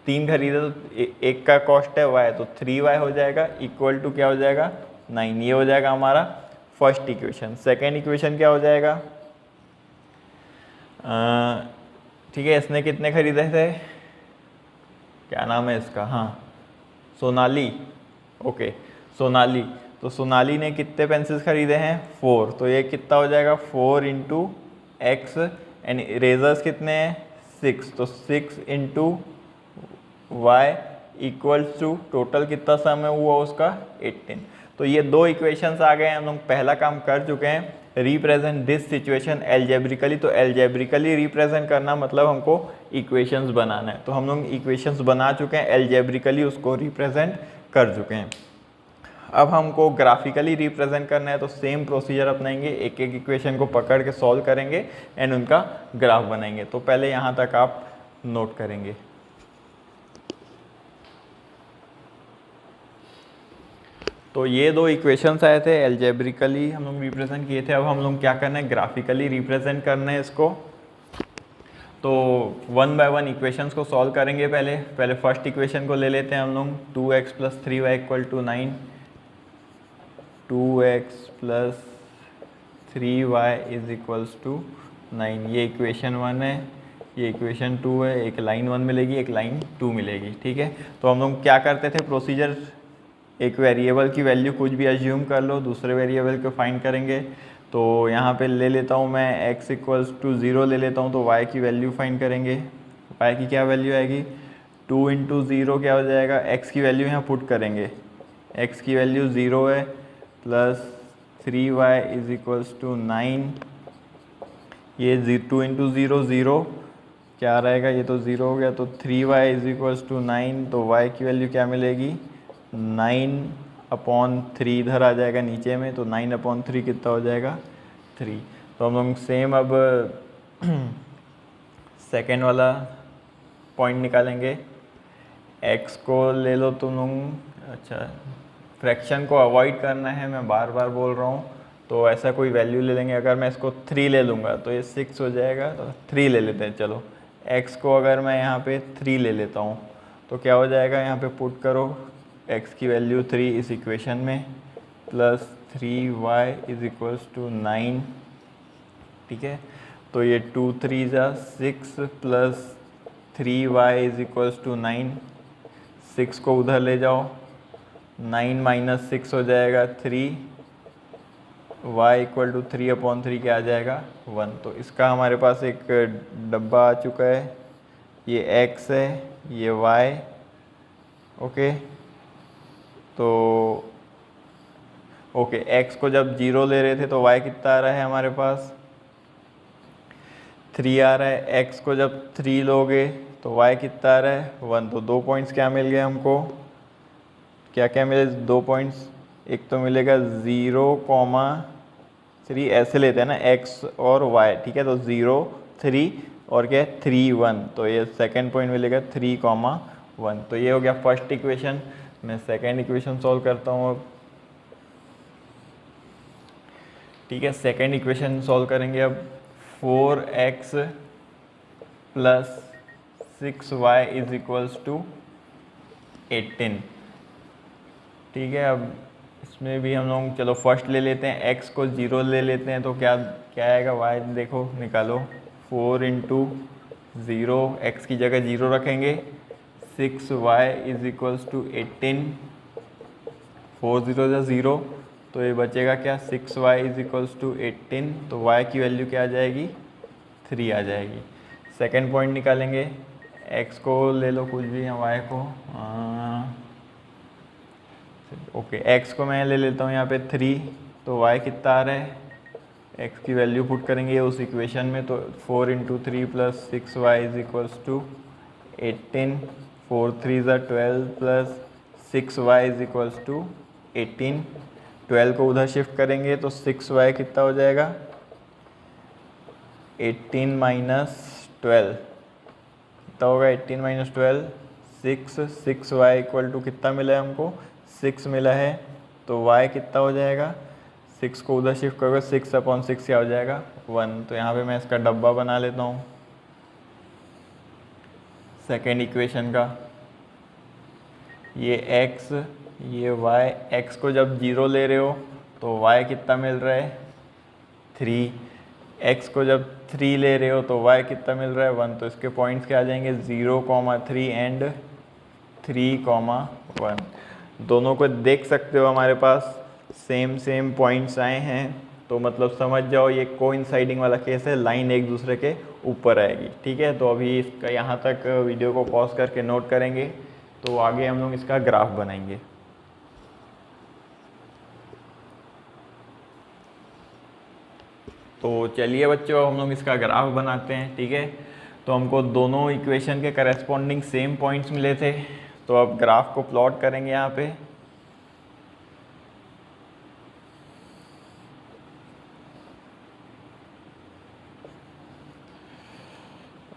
S1: 3 खरीदे तो एक का कॉस्ट है y, तो 3y हो जाएगा, इक्वल टू क्या हो जाएगा 9। ये हो जाएगा हमारा फर्स्ट इक्वेशन। सेकेंड इक्वेशन क्या हो जाएगा, ठीक है, इसने कितने खरीदे थे, क्या नाम है इसका, हाँ सोनाली, ओके सोनाली। तो सोनाली ने कितने पेंसिल्स खरीदे हैं 4, तो ये कितना हो जाएगा 4 इंटू एक्स, एंड इरेजर्स कितने हैं 6, तो 6 into y equals to total कितना समय हुआ उसका 18। तो ये 2 इक्वेशंस आ गए हैं, हम लोग पहला काम कर चुके हैं, रिप्रेजेंट दिस सिचुएशन एल्जेब्रिकली। तो एल्जेब्रिकली रिप्रेजेंट करना मतलब हमको इक्वेशंस बनाना है, तो हम लोग इक्वेशंस बना चुके हैं, एल्जेब्रिकली उसको रिप्रेजेंट कर चुके हैं। अब हमको ग्राफिकली रिप्रेजेंट करना है, तो सेम प्रोसीजर अपनाएंगे, एक एक इक्वेशन को पकड़ के सॉल्व करेंगे एंड उनका ग्राफ बनाएंगे। तो पहले यहाँ तक आप नोट करेंगे। तो ये दो इक्वेशंस आए थे, एल्जेब्रिकली हम लोग रिप्रेजेंट किए थे। अब हम लोग क्या करना है, ग्राफिकली रिप्रेजेंट करना है इसको। तो वन बाय वन इक्वेशंस को सॉल्व करेंगे। पहले फर्स्ट इक्वेशन को ले लेते हैं हम लोग, 2x + 3y = 9। 2x + 3y = 9, ये इक्वेशन 1 है, ये इक्वेशन 2 है। एक लाइन 1 मिलेगी, एक लाइन 2 मिलेगी, ठीक है। तो हम लोग क्या करते थे प्रोसीजर, एक वेरिएबल की वैल्यू कुछ भी अज्यूम कर लो, दूसरे वेरिएबल को फाइंड करेंगे। तो यहाँ पे ले लेता हूँ मैं x = 0 ले लेता हूँ, तो y की वैल्यू फाइंड करेंगे। y की क्या वैल्यू आएगी, 2 × 0 क्या हो जाएगा, x की वैल्यू यहाँ पुट करेंगे, x की वैल्यू 0 है, प्लस 3y = 9। ये 2 × 0 0 क्या रहेगा, ये तो 0 हो गया, तो 3y = 9। तो y की वैल्यू क्या मिलेगी, 9/3 इधर आ जाएगा नीचे में, तो 9/3 कितना हो जाएगा, 3। तो हम लोग सेम अब सेकेंड वाला पॉइंट निकालेंगे। x को ले लो तुम लोग, अच्छा फ्रैक्शन को अवॉइड करना है, मैं बार बार बोल रहा हूँ। तो ऐसा कोई वैल्यू ले लेंगे, अगर मैं इसको 3 ले लूँगा तो ये 6 हो जाएगा, तो 3 ले लेते हैं। चलो x को अगर मैं यहाँ पे 3 ले लेता हूँ तो क्या हो जाएगा, यहाँ पे पुट करो x की वैल्यू 3 इस इक्वेशन में, प्लस 3y = 9, ठीक है। तो ये 2 3 6 प्लस 3y = 9, 6 को उधर ले जाओ, 9 - 6 हो जाएगा 3, y = 3/3 क्या आ जाएगा, 1। तो इसका हमारे पास एक डब्बा आ चुका है, ये x है, ये y, ओके। तो ओके, x को जब 0 ले रहे थे तो y कितना आ रहा है हमारे पास, 3 आ रहा है। x को जब 3 लोगे तो y कितना आ रहा है, 1। तो 2 पॉइंट्स क्या मिल गए हमको, क्या क्या मिले, 2 पॉइंट्स। एक तो मिलेगा 0,3, ऐसे लेते हैं ना x और y, ठीक है। तो 0 3 और क्या है 3 1, तो ये सेकंड पॉइंट मिलेगा 3,1। तो ये हो गया फर्स्ट इक्वेशन। मैं सेकंड इक्वेशन सॉल्व करता हूँ अब, ठीक है। सेकंड इक्वेशन सॉल्व करेंगे अब, 4x + 6y = 18, ठीक है। अब इसमें भी हम लोग चलो फर्स्ट ले लेते हैं, x को 0 ले लेते हैं, तो क्या क्या आएगा, y देखो निकालो, 4 × 0, x की जगह 0 रखेंगे, 6y = 18, 4 0 0, तो ये बचेगा क्या, 6y = 18। तो y की वैल्यू क्या आ जाएगी, 3 आ जाएगी। सेकंड पॉइंट निकालेंगे, x को ले लो कुछ भी, या y को, ओके x को मैं ले लेता हूँ यहाँ पे 3, तो y कितना आ रहा है, x की वैल्यू पुट करेंगे उस इक्वेशन में, तो 4 × 3 + 6y = 18, 4 3 12 प्लस 6y = 18, 12 को उधर शिफ्ट करेंगे तो 6y कितना हो जाएगा, 18 - 12 कितना होगा, 18 - 12 6, 6y = कितना मिला है हमको, 6 मिला है। तो y कितना हो जाएगा, 6 को उधर शिफ्ट करोगे, 6/6 क्या हो जाएगा, 1। तो यहाँ पे मैं इसका डब्बा बना लेता हूँ सेकेंड इक्वेशन का, ये x, ये y। x को जब 0 ले रहे हो तो y कितना मिल रहा है, 3। x को जब 3 ले रहे हो तो y कितना मिल रहा है, 1। तो इसके पॉइंट्स क्या आ जाएंगे, 0,3 एंड 3,1। दोनों को देख सकते हो, हमारे पास सेम पॉइंट्स आए हैं, तो मतलब समझ जाओ ये कोइंसाइडिंग वाला केस है, लाइन एक दूसरे के ऊपर आएगी, ठीक है। तो अभी इसका यहाँ तक वीडियो को पॉज करके नोट करेंगे, तो आगे हम लोग इसका ग्राफ बनाएंगे। तो चलिए बच्चों, हम लोग इसका ग्राफ बनाते हैं, ठीक है। तो हमको दोनों इक्वेशन के करस्पॉन्डिंग सेम पॉइंट्स मिले थे, तो अब ग्राफ को प्लॉट करेंगे यहाँ पे।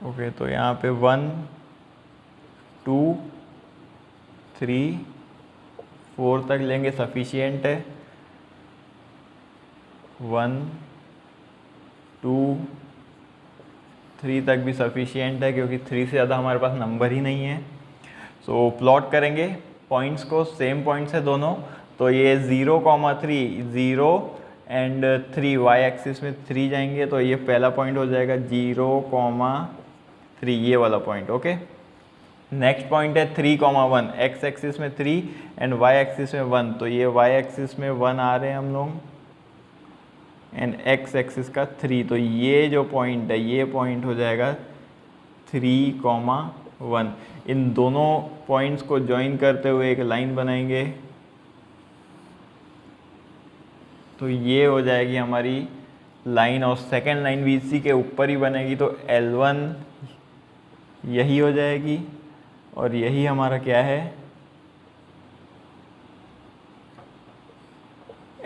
S1: ओके, तो यहाँ पे 1 2 3 4 तक लेंगे सफिशिएंट है, 1 2 3 तक भी सफिशिएंट है क्योंकि 3 से ज़्यादा हमारे पास नंबर ही नहीं है। सो प्लॉट करेंगे पॉइंट्स को, सेम पॉइंट्स है दोनों, तो ये 0,3 0 एंड 3 वाई एक्सिस में 3 जाएंगे, तो ये पहला पॉइंट हो जाएगा 0,3 ये वाला पॉइंट। ओके, नेक्स्ट पॉइंट है 3,1 एक्स एक्सिस में 3 एंड वाई एक्सिस में 1, तो ये वाई एक्सिस में 1 आ रहे हैं हम लोग एंड एक्स एक्सिस का 3, तो ये जो पॉइंट है ये पॉइंट हो जाएगा 3,1। इन दोनों पॉइंट्स को ज्वाइन करते हुए एक लाइन बनाएंगे, तो ये हो जाएगी हमारी लाइन, और सेकेंड लाइन भी इसी के ऊपर ही बनेगी, तो L1 यही हो जाएगी और यही हमारा क्या है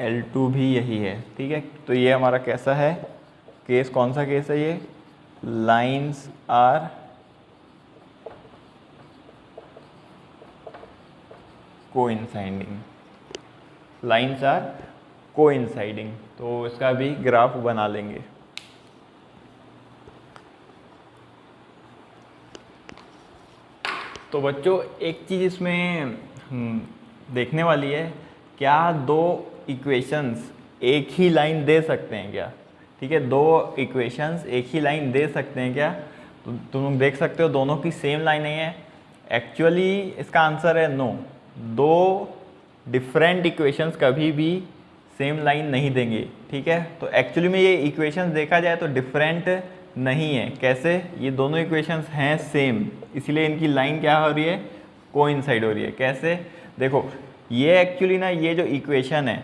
S1: L2 भी यही है। ठीक है, तो ये हमारा कैसा है केस, कौन सा केस है ये, lines are coinciding, lines are coinciding, तो इसका भी ग्राफ बना लेंगे। तो बच्चों एक चीज़ इसमें देखने वाली है, क्या दो इक्वेशंस एक ही लाइन दे सकते हैं क्या? ठीक है, दो इक्वेशंस एक ही लाइन दे सकते हैं क्या? तो तुम लोग देख सकते हो दोनों की सेम लाइन नहीं है। एक्चुअली इसका आंसर है नो, दो डिफरेंट इक्वेशंस कभी भी सेम लाइन नहीं देंगे। ठीक है, तो एक्चुअली में ये इक्वेशंस देखा जाए तो डिफरेंट नहीं है। कैसे? ये दोनों इक्वेशंस हैं सेम, इसीलिए इनकी लाइन क्या हो रही है, कोइंसाइड हो रही है। कैसे? देखो ये एक्चुअली ना, ये जो इक्वेशन है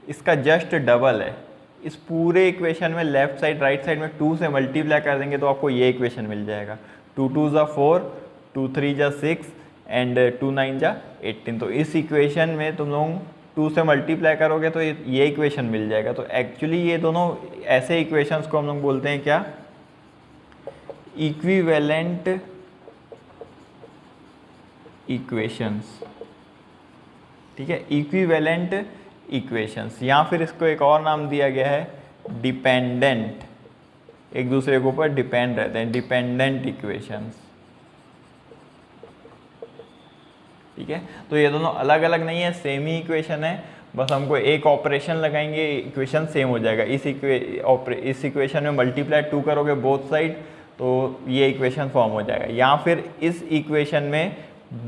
S1: इसका जस्ट डबल है। इस पूरे इक्वेशन में लेफ्ट साइड राइट साइड में 2 से मल्टीप्लाई कर देंगे तो आपको ये इक्वेशन मिल जाएगा, 2 2 ज़ा 4, 2 3 ज़ा 6 एंड 2 9 ज़ा 18। तो इस इक्वेशन में तुम लोग 2 से मल्टीप्लाई करोगे तो ये इक्वेशन मिल जाएगा। तो एक्चुअली ये दोनों ऐसे इक्वेशंस को हम लोग बोलते हैं क्या, इक्विवेलेंट इक्वेशंस। ठीक है, इक्विवेलेंट इक्वेशंस, या फिर इसको एक और नाम दिया गया है डिपेंडेंट, एक दूसरे के ऊपर डिपेंड रहते हैं, डिपेंडेंट इक्वेशंस। ठीक है, तो ये दोनों अलग अलग नहीं है, सेम ही इक्वेशन है, बस हमको एक ऑपरेशन लगाएंगे इक्वेशन सेम हो जाएगा। इस इक्वेशन में मल्टीप्लाई 2 करोगे बोथ साइड तो ये इक्वेशन फॉर्म हो जाएगा, या फिर इस इक्वेशन में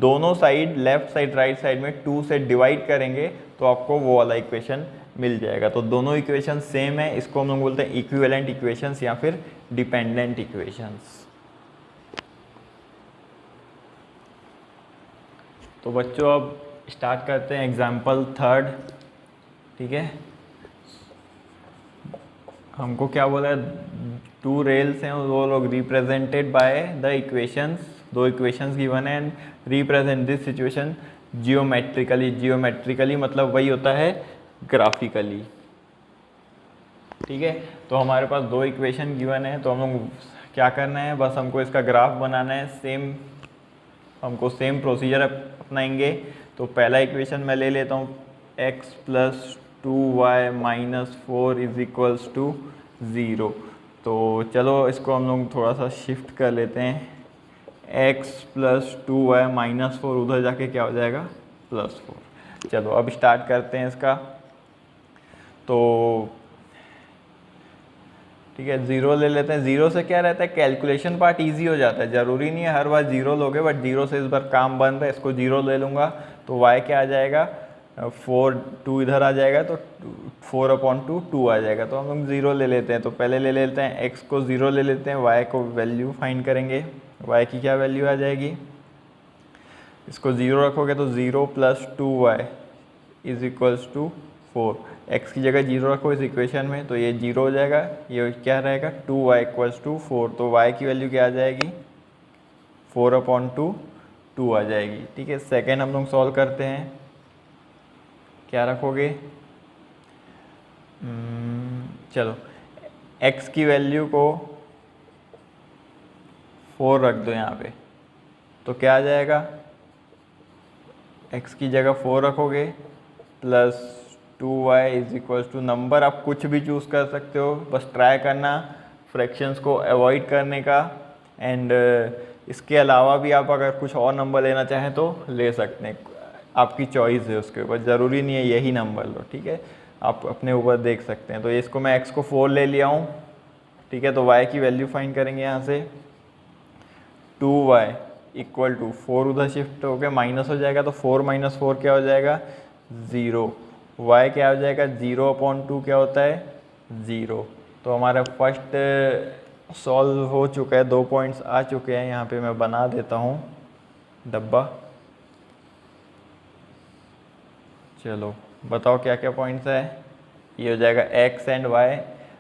S1: दोनों side left side right side में 2 से डिवाइड करेंगे तो आपको वो वाला इक्वेशन मिल जाएगा। तो दोनों इक्वेशन सेम है, इसको हम लोग बोलते हैं इक्विवेलेंट इक्वेशंस या फिर डिपेंडेंट इक्वेशंस। तो बच्चों अब स्टार्ट करते हैं एग्जाम्पल 3। ठीक है, हमको क्या बोला है, 2 रेल्स हैं, वो लोग represented by the equations, 2 equations given है and represent this situation geometrically. Geometrically मतलब वही होता है ग्राफिकली। ठीक है, तो हमारे पास 2 इक्वेशन गिवन है, तो हम लोग क्या करना है, बस हमको इसका ग्राफ बनाना है। हमको सेम प्रोसीजर अपनाएंगे। तो पहला इक्वेशन मैं ले लेता हूँ, x + 2y - 4 = 0। तो चलो इसको हम लोग थोड़ा सा शिफ्ट कर लेते हैं, x + 2y - 4 उधर जाके क्या हो जाएगा +4। चलो अब स्टार्ट करते हैं इसका। तो ठीक है, 0 ले लेते हैं। 0 से क्या रहता है, कैलकुलेशन पार्ट इजी हो जाता है, ज़रूरी नहीं है हर बार 0 लोगे, बट 0 से इस बार काम बंद है। इसको 0 ले लूँगा तो y क्या आ जाएगा, 4 2 इधर आ जाएगा तो 4/2 2 आ जाएगा। तो हम लोग 0 ले लेते हैं। तो पहले ले लेते हैं x को 0 ले लेते हैं, y को वैल्यू फाइंड करेंगे। y की क्या वैल्यू आ जाएगी, इसको 0 रखोगे तो 0 + 2y = 4। x की जगह 0 रखो इस इक्वेशन में तो ये 0 हो जाएगा, ये क्या रहेगा 2y = 4। तो y की वैल्यू क्या आ जाएगी, 4/2 2 आ जाएगी। ठीक है, सेकेंड हम लोग सॉल्व करते हैं, क्या रखोगे, चलो x की वैल्यू को 4 रख दो यहाँ पे, तो क्या आ जाएगा, x की जगह 4 रखोगे plus 2y is equals to, number आप कुछ भी चूज़ कर सकते हो, बस ट्राई करना फ्रैक्शंस को अवॉइड करने का। एंड इसके अलावा भी आप अगर कुछ और नंबर लेना चाहें तो ले सकते हैं, आपकी चॉइस है उसके ऊपर, ज़रूरी नहीं है यही नंबर लो, ठीक है, आप अपने ऊपर देख सकते हैं। तो इसको मैं x को 4 ले लिया हूँ, ठीक है, तो y की वैल्यू फाइंड करेंगे यहाँ से। 2y इक्वल टू 4 उधर शिफ्ट हो गया, माइनस हो जाएगा, तो 4 माइनस 4 क्या हो जाएगा 0। y क्या हो जाएगा 0/2 क्या होता है 0। तो हमारा फर्स्ट सॉल्व हो चुका है, 2 पॉइंट्स आ चुके हैं। यहाँ पे मैं बना देता हूँ डब्बा। चलो बताओ क्या क्या पॉइंट्स है। ये हो जाएगा x एंड y।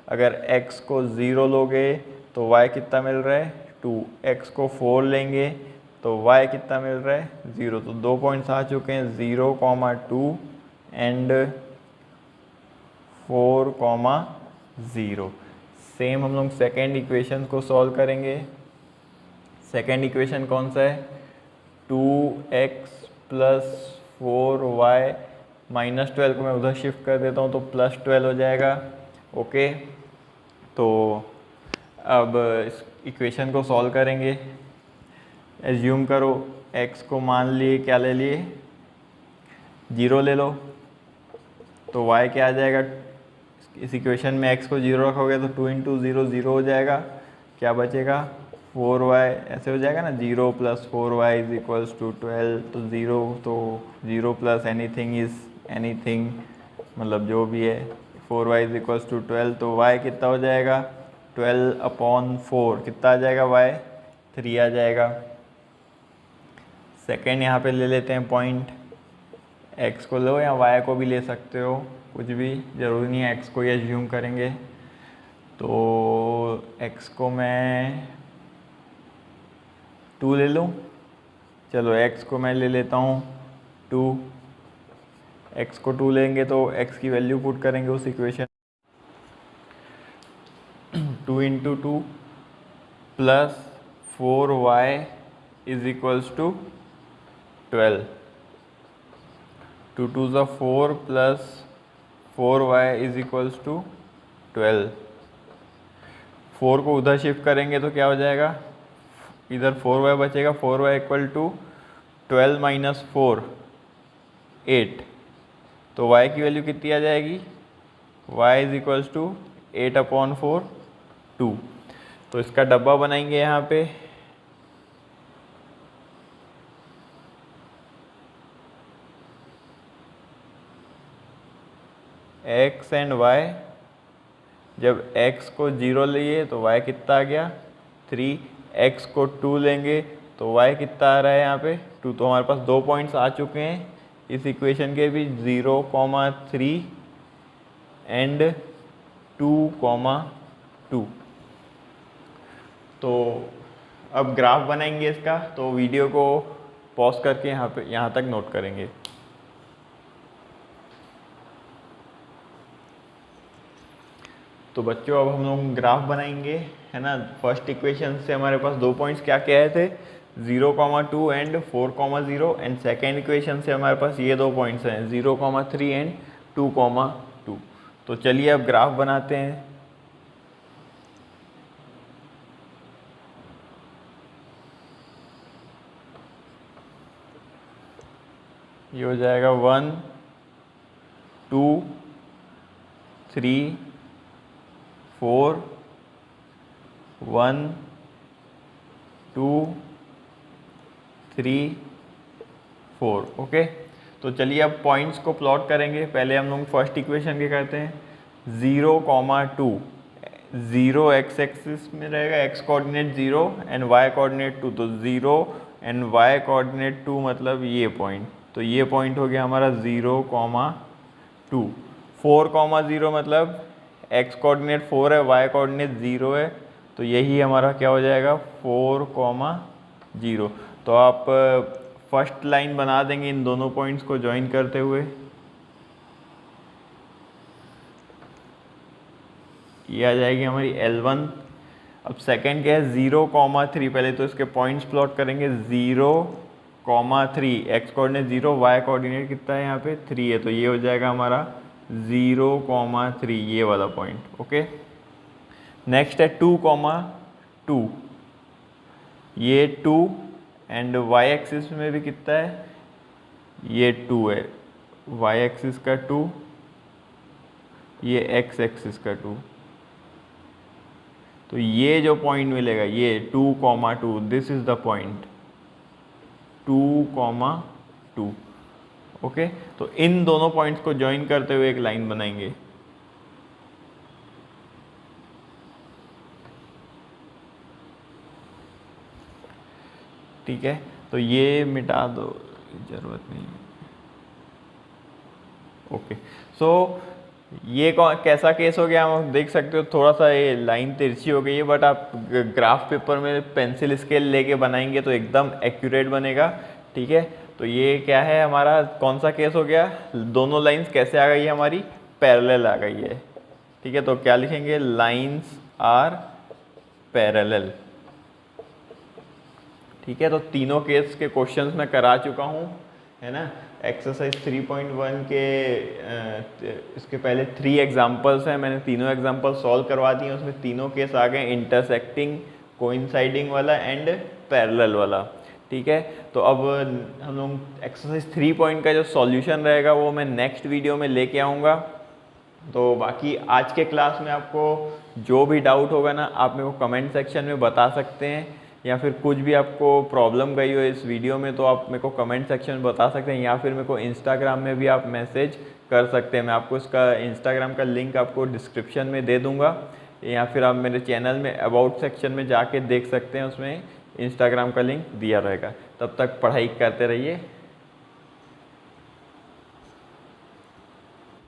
S1: अगर x को 0 लोगे तो y कितना मिल रहा है 2, x को 4 लेंगे तो y कितना मिल रहा है 0। तो 2 पॉइंट्स आ चुके हैं, 0,2 एंड 4,0। सेम हम लोग सेकेंड इक्वेशन को सॉल्व करेंगे। सेकेंड इक्वेशन कौन सा है 2x प्लस 4y माइनस 12 को मैं उधर शिफ्ट कर देता हूँ तो प्लस 12 हो जाएगा। ओके, तो अब इस इक्वेशन को सॉल्व करेंगे। एज्यूम करो x को मान लिए क्या ले लिए 0 ले लो, तो y क्या आ जाएगा, इस इक्वेशन में x को 0 रखोगे तो 2 इंटू 0 0 हो जाएगा, क्या बचेगा 4y, ऐसे हो जाएगा ना, 0 plus 4y is equals to 12। तो 0 प्लस एनीथिंग इज एनीथिंग, मतलब जो भी है, 4y इज इक्वल्स टू 12। तो y कितना हो जाएगा 12/4 कितना आ जाएगा y 3 आ जाएगा। सेकेंड यहाँ पे ले लेते हैं पॉइंट, x को लो या y को भी ले सकते हो, कुछ भी ज़रूरी नहीं है, x को ही एज्यूम करेंगे। तो x को मैं 2 ले लूँ, चलो x को मैं ले लेता हूँ 2। x को 2 लेंगे तो x की वैल्यू पुट करेंगे उस equation 2 into 2 plus 4y is equals to 12। 2 2 ज़ा 4 plus 4y is equals to 12। 4 को उधर शिफ्ट करेंगे तो क्या हो जाएगा, इधर 4y बचेगा, 4y इक्वल टू 12 माइनस 4 8। तो y की वैल्यू कितनी आ जाएगी, y इज इक्वल्स टू 8/4 2। तो इसका डब्बा बनाएंगे यहाँ पे, x एंड y, जब x को 0 लिए तो y कितना आ गया 3, x को 2 लेंगे तो y कितना आ रहा है यहाँ पे 2। तो हमारे पास 2 पॉइंट्स आ चुके हैं इस इक्वेशन के भी, 0,3 एंड 2,2। तो अब ग्राफ बनाएंगे इसका, तो वीडियो को पॉज करके यहाँ तक नोट करेंगे। तो बच्चों अब हम लोग ग्राफ बनाएंगे, है ना। फर्स्ट इक्वेशन से हमारे पास 2 पॉइंट्स क्या क्या आए थे 0,2 एंड 4,0, एंड सेकेंड इक्वेशन से हमारे पास ये 2 पॉइंट्स हैं 0,3 एंड 2,2। तो चलिए अब ग्राफ बनाते हैं। ये हो जाएगा 1 2 3 4 1 2 3 4। ओके, तो चलिए अब पॉइंट्स को प्लॉट करेंगे। पहले हम लोग फर्स्ट इक्वेशन के करते हैं, 0,2, 0 x एक्सिस में रहेगा, x coordinate 0 and y coordinate 2। तो 0 एंड y कोऑर्डिनेट 2 मतलब ये पॉइंट, तो ये पॉइंट हो गया हमारा 0,2। 4,0 मतलब x कोऑर्डिनेट 4 है, y कोऑर्डिनेट 0 है, तो यही हमारा क्या हो जाएगा 4,0। तो आप फर्स्ट लाइन बना देंगे इन दोनों पॉइंट्स को ज्वाइन करते हुए। ये आ जाएगी हमारी L1। अब सेकंड क्या है 0,3, पहले तो इसके पॉइंट्स प्लॉट करेंगे 0 comma 3, x coordinate 0, y coordinate कितना है यहाँ पे 3 है, तो ये हो जाएगा हमारा 0,3 ये वाला पॉइंट। ओके, नेक्स्ट है 2,2, ये 2 एंड वाई एक्सिस में भी कितना है, ये 2 है, वाई एक्सिस का 2, ये एक्स एक्सिस का 2, तो ये जो पॉइंट मिलेगा ये 2,2, this is the point 2,2। Okay, तो इन दोनों पॉइंट्स को ज्वाइन करते हुए एक लाइन बनाएंगे। ठीक है, तो ये मिटा दो, जरूरत नहीं है। ओके, सो ये कैसा केस हो गया, आप देख सकते हो थोड़ा सा ये लाइन तिरछी हो गई है, बट आप ग्राफ पेपर में पेंसिल स्केल लेके बनाएंगे तो एकदम एक्यूरेट बनेगा। ठीक है, तो ये क्या है हमारा, कौन सा केस हो गया, दोनों लाइंस कैसे आ गई है हमारी, पैरेलल आ गई है। ठीक है, तो क्या लिखेंगे, लाइंस आर पैरेलल। ठीक है, तो तीनों केस के क्वेश्चंस मैं करा चुका हूँ, है ना। एक्सरसाइज 3.1 के इसके पहले 3 एग्जांपल्स हैं, मैंने तीनों एग्जांपल सॉल्व करवा दिए, उसमें तीनों केस आ गए, इंटरसेक्टिंग, कोइंसाइडिंग वाला एंड पैरेलल वाला। ठीक है, तो अब हम लोग एक्सरसाइज 3 का जो सॉल्यूशन रहेगा वो मैं नेक्स्ट वीडियो में लेके आऊँगा। तो बाकी आज के क्लास में आपको जो भी डाउट होगा ना, आप मेरे को कमेंट सेक्शन में बता सकते हैं, या फिर कुछ भी आपको प्रॉब्लम गई हो इस वीडियो में तो आप मेरे को कमेंट सेक्शन में बता सकते हैं, या फिर मेरे को इंस्टाग्राम में भी आप मैसेज कर सकते हैं। मैं आपको इसका इंस्टाग्राम का लिंक आपको डिस्क्रिप्शन में दे दूंगा, या फिर आप मेरे चैनल में अबाउट सेक्शन में जाके देख सकते हैं, उसमें इंस्टाग्राम का लिंक दिया रहेगा। तब तक पढ़ाई करते रहिए।